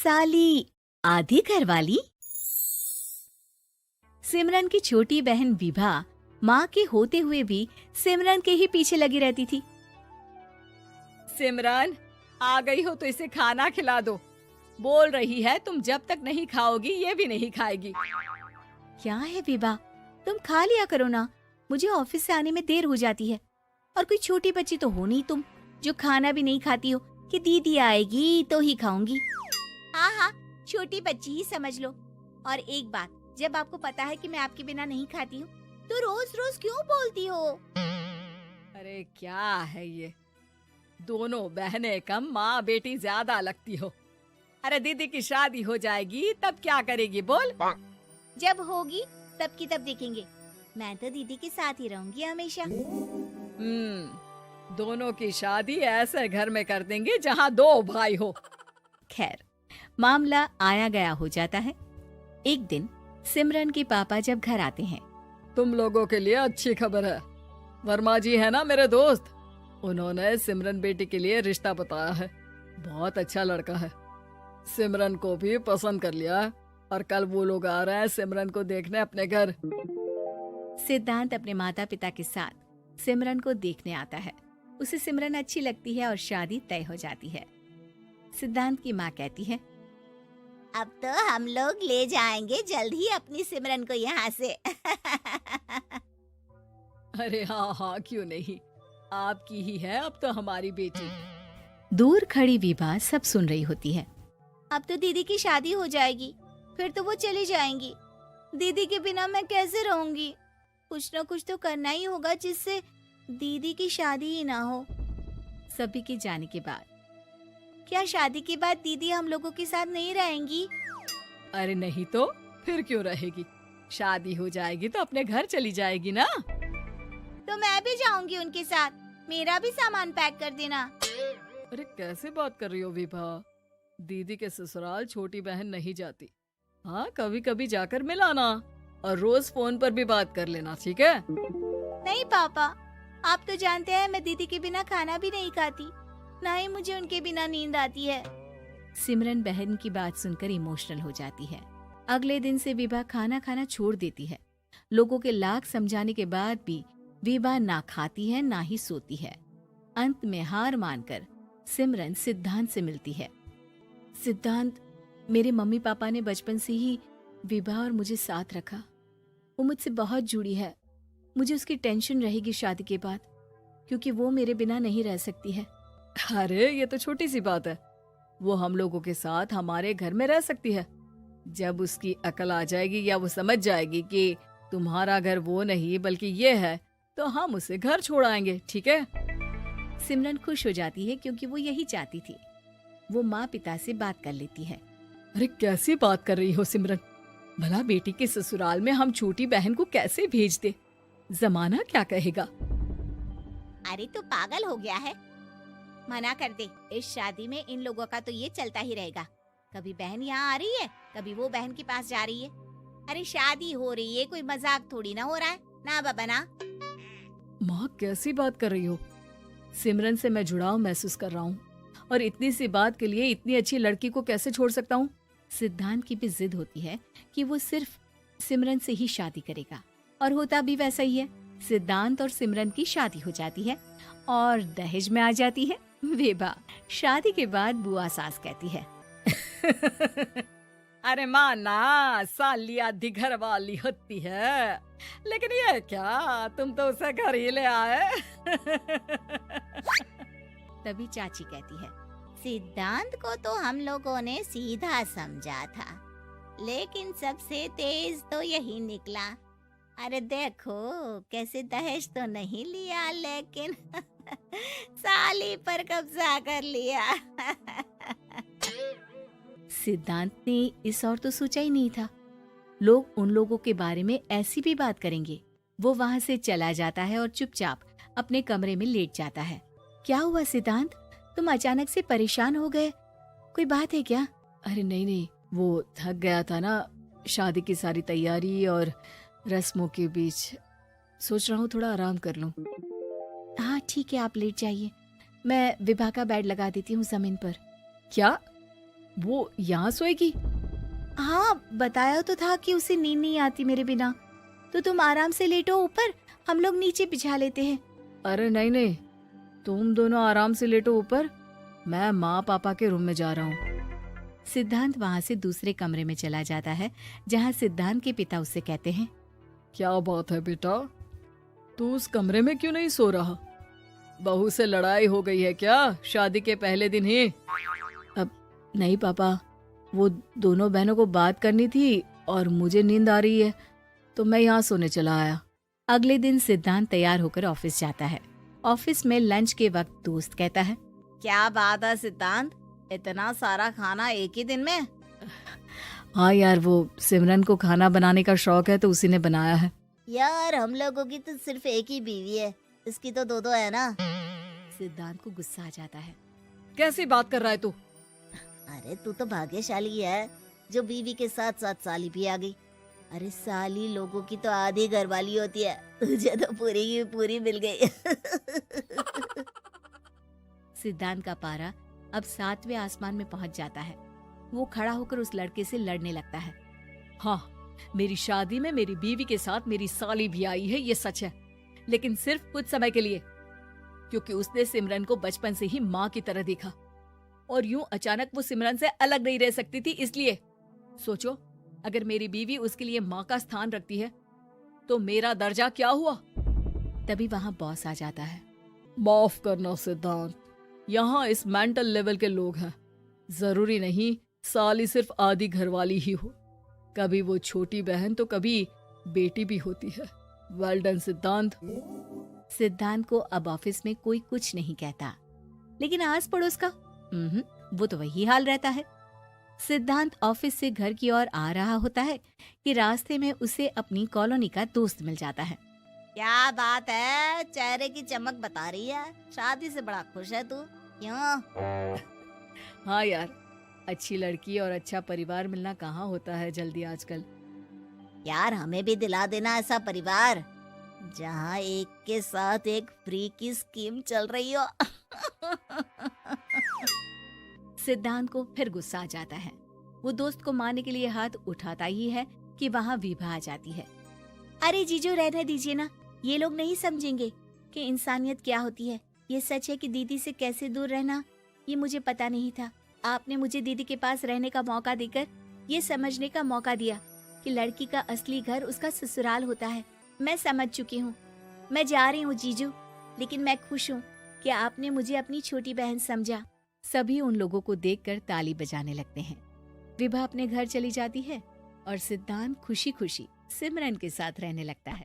साली आधी घरवाली। सिमरन की छोटी बहन विभा माँ के होते हुए भी सिमरन के ही पीछे लगी रहती थी। सिमरन, आ गई हो तो इसे खाना खिला दो। बोल रही है तुम जब तक नहीं खाओगी ये भी नहीं खाएगी। क्या है विभा, तुम खा लिया करो ना, मुझे ऑफिस से आने में देर हो जाती है। और कोई छोटी बच्ची तो हो नहीं तुम जो खाना भी नहीं खाती हो कि दीदी आएगी तो ही खाऊंगी। हाँ हाँ, छोटी बच्ची ही समझ लो। और एक बात, जब आपको पता है कि मैं आपके बिना नहीं खाती हूँ तो रोज रोज क्यों बोलती हो? अरे क्या है ये, दोनों बहनें कम माँ बेटी ज्यादा लगती हो। अरे दीदी की शादी हो जाएगी तब क्या करेगी बोल? जब होगी तब की तब देखेंगे। मैं तो दीदी के साथ ही रहूंगी हमेशा। दोनों की शादी ऐसे घर में कर देंगे जहाँ दो भाई हो। खैर, मामला आया गया हो जाता है। एक दिन सिमरन के पापा जब घर आते हैं, तुम लोगों के लिए अच्छी खबर है। वर्मा जी है ना मेरे दोस्त, उन्होंने सिमरन बेटी के लिए रिश्ता बताया है। बहुत अच्छा लड़का है, सिमरन को भी पसंद कर लिया है और कल वो लोग आ रहे हैं सिमरन को देखने अपने घर। सिद्धांत अपने माता पिता के साथ सिमरन को देखने आता है। उसे सिमरन अच्छी लगती है और शादी तय हो जाती है। सिद्धांत की माँ कहती है, अब तो हम लोग ले जाएंगे जल्द ही अपनी सिमरन को यहाँ से। अरे हाँ हाँ, क्यों नहीं, आपकी ही है अब तो हमारी बेटी। दूर खड़ी विभा सब सुन रही होती है। अब तो दीदी की शादी हो जाएगी, फिर तो वो चली जाएंगी। दीदी के बिना मैं कैसे रहूंगी? कुछ न कुछ तो करना ही होगा जिससे दीदी की शादी ही ना हो। सभी के जाने के बाद क्या शादी के बाद दीदी हम लोगों के साथ नहीं रहेंगी? अरे नहीं तो फिर क्यों रहेगी, शादी हो जाएगी तो अपने घर चली जाएगी ना। तो मैं भी जाऊंगी उनके साथ, मेरा भी सामान पैक कर देना। अरे कैसे बात कर रही हो विभा, दीदी के ससुराल छोटी बहन नहीं जाती। हाँ, कभी कभी जाकर मिलाना और रोज फोन पर भी बात कर लेना, ठीक है? नहीं पापा, आप तो जानते हैं मैं दीदी के बिना खाना भी नहीं खाती, ना ही मुझे उनके बिना नींद आती है। सिमरन बहन की बात सुनकर इमोशनल हो जाती है। अगले दिन से विभा खाना खाना छोड़ देती है। लोगों के लाख समझाने के बाद भी विभा ना खाती है ना ही सोती है। अंत में हार मानकर सिमरन सिद्धांत से मिलती है। सिद्धांत, मेरे मम्मी पापा ने बचपन से ही विभा और मुझे साथ रखा। वो मुझसे बहुत जुड़ी है। मुझे उसकी टेंशन रहेगी शादी के बाद, क्योंकि वो मेरे बिना नहीं रह सकती है। अरे ये तो छोटी सी बात है, वो हम लोगों के साथ हमारे घर में रह सकती है। जब उसकी अकल आ जाएगी या वो समझ जाएगी कि तुम्हारा घर वो नहीं बल्कि ये है, तो हम उसे घर छोड़ आएंगे, ठीक है? सिमरन खुश हो जाती है क्योंकि वो यही चाहती थी। वो माँ पिता से बात कर लेती है। अरे कैसी बात कर रही हो सिमरन, भला बेटी के ससुराल में हम छोटी बहन को कैसे भेज दे? जमाना क्या कहेगा? अरे तू पागल हो गया है, मना कर दे। इस शादी में इन लोगों का तो ये चलता ही रहेगा। कभी बहन यहाँ आ रही है, कभी वो बहन के पास जा रही है। अरे शादी हो रही है, कोई मजाक थोड़ी ना हो रहा है ना बाबा ना। माँ कैसी बात कर रही हो? सिमरन से मैं जुड़ाव महसूस कर रहा हूँ और इतनी सी बात के लिए इतनी अच्छी लड़की को कैसे छोड़ सकता हूँ? सिद्धांत की भी जिद होती है कि वो सिर्फ सिमरन से ही शादी करेगा, और होता भी वैसा ही है। सिद्धांत और सिमरन की शादी हो जाती है और दहेज में आ जाती है विभा। शादी के बाद बुआ सास कहती है, अरे माँ ना, साली आधी घर वाली होती है, लेकिन ये क्या, तुम तो उसे घर ही ले आए। तभी चाची कहती है, सिद्धांत को तो हम लोगों ने सीधा समझा था, लेकिन सबसे तेज तो यही निकला। अरे देखो कैसे दहेज तो नहीं लिया, लेकिन साली पर कब्जा कर लिया। सिद्धांत ने इस और तो सोचा ही नहीं था, लोग उन लोगों के बारे में ऐसी भी बात करेंगे। वो वहाँ से चला जाता है और चुपचाप अपने कमरे में लेट जाता है। क्या हुआ सिद्धांत, तुम अचानक से परेशान हो गए, कोई बात है क्या? अरे नहीं नहीं, वो थक गया था ना, शादी की सारी तैयारी और रस्मों के बीच, सोच रहा हूँ थोड़ा आराम कर लूं। हाँ ठीक है, आप लेट जाइए, मैं विभा का बेड लगा देती हूँ जमीन पर। क्या? वो यहाँ सोएगी? हाँ, बताया तो था कि उसे नींद नहीं आती मेरे बिना। तो तुम आराम से लेटो ऊपर, हम लोग नीचे बिछा लेते हैं। अरे नहीं नहीं, तुम दोनों आराम से लेटो ऊपर, मैं माँ पापा के रूम में जा रहा हूँ। सिद्धांत वहाँ से दूसरे कमरे में चला जाता है, जहाँ सिद्धांत के पिता उससे कहते हैं, क्या बात है बेटा, तू उस कमरे में क्यों नहीं सो रहा? बहू से लड़ाई हो गई है क्या शादी के पहले दिन ही? अब नहीं पापा, वो दोनों बहनों को बात करनी थी और मुझे नींद आ रही है, तो मैं यहाँ सोने चला आया। अगले दिन सिद्धांत तैयार होकर ऑफिस जाता है। ऑफिस में लंच के वक्त दोस्त कहता है, क्या बात है सिद्धांत, इतना सारा खाना एक ही दिन में? हाँ यार, वो सिमरन को खाना बनाने का शौक है तो उसी ने बनाया है। यार हम लोगों की तो सिर्फ एक ही बीवी है, इसकी तो दो है ना। सिद्धांत को गुस्सा आ जाता है। कैसी बात कर रहा है तू? अरे तू तो भाग्यशाली है जो बीवी के साथ साथ साली भी आ गई। अरे साली लोगों की तो आधी घरवाली होती है, तुझे तो पूरी की पूरी मिल गई। सिद्धांत का पारा अब 7वें आसमान में पहुंच जाता है। वो खड़ा होकर उस लड़के से लड़ने लगता है। हाँ, मेरी शादी में मेरी बीवी के साथ मेरी साली भी आई है, ये सच है, लेकिन सिर्फ कुछ समय के लिए, क्योंकि उसने सिमरन को बचपन से ही माँ की तरह देखा और यूं अचानक वो सिमरन से अलग नहीं रह सकती थी। इसलिए सोचो, अगर मेरी बीवी उसके लिए माँ का स्थान रखती है तो मेरा दर्जा क्या हुआ? तभी वहाँ बॉस आ जाता है। माफ करना सिद्धांत, यहाँ इस मेंटल लेवल के लोग हैं। जरूरी नहीं साली सिर्फ आधी घरवाली ही हो, कभी वो छोटी बहन तो कभी बेटी भी होती है। वेल डन सिद्धांत। सिद्धांत को अब ऑफिस में कोई कुछ नहीं कहता, लेकिन आस पड़ोस का वो तो वही हाल रहता है। सिद्धांत ऑफिस से घर की ओर आ रहा होता है कि रास्ते में उसे अपनी कॉलोनी का दोस्त मिल जाता है। क्या बात है, चेहरे की चमक बता रही है, शादी से बड़ा खुश है तू, क्यों? हाँ यार, अच्छी लड़की और अच्छा परिवार मिलना कहाँ होता है जल्दी आजकल। यार हमें भी दिला देना ऐसा परिवार जहाँ एक के साथ एक फ्री की स्कीम चल रही हो। सिद्धांत को फिर गुस्सा आ जाता है। वो दोस्त को मारने के लिए हाथ उठाता ही है कि वहाँ विभा आ जाती है। अरे जीजू, रहने दीजिए ना, ये लोग नहीं समझेंगे कि इंसानियत क्या होती है। ये सच है कि दीदी से कैसे दूर रहना, ये मुझे पता नहीं था। आपने मुझे दीदी के पास रहने का मौका देकर ये समझने का मौका दिया कि लड़की का असली घर उसका ससुराल होता है। मैं समझ चुकी हूँ, मैं जा रही हूँ जीजू, लेकिन मैं खुश हूँ कि आपने मुझे अपनी छोटी बहन समझा। सभी उन लोगों को देखकर ताली बजाने लगते हैं। विभा अपने घर चली जाती है और सिद्धांत खुशी खुशी सिमरन के साथ रहने लगता है।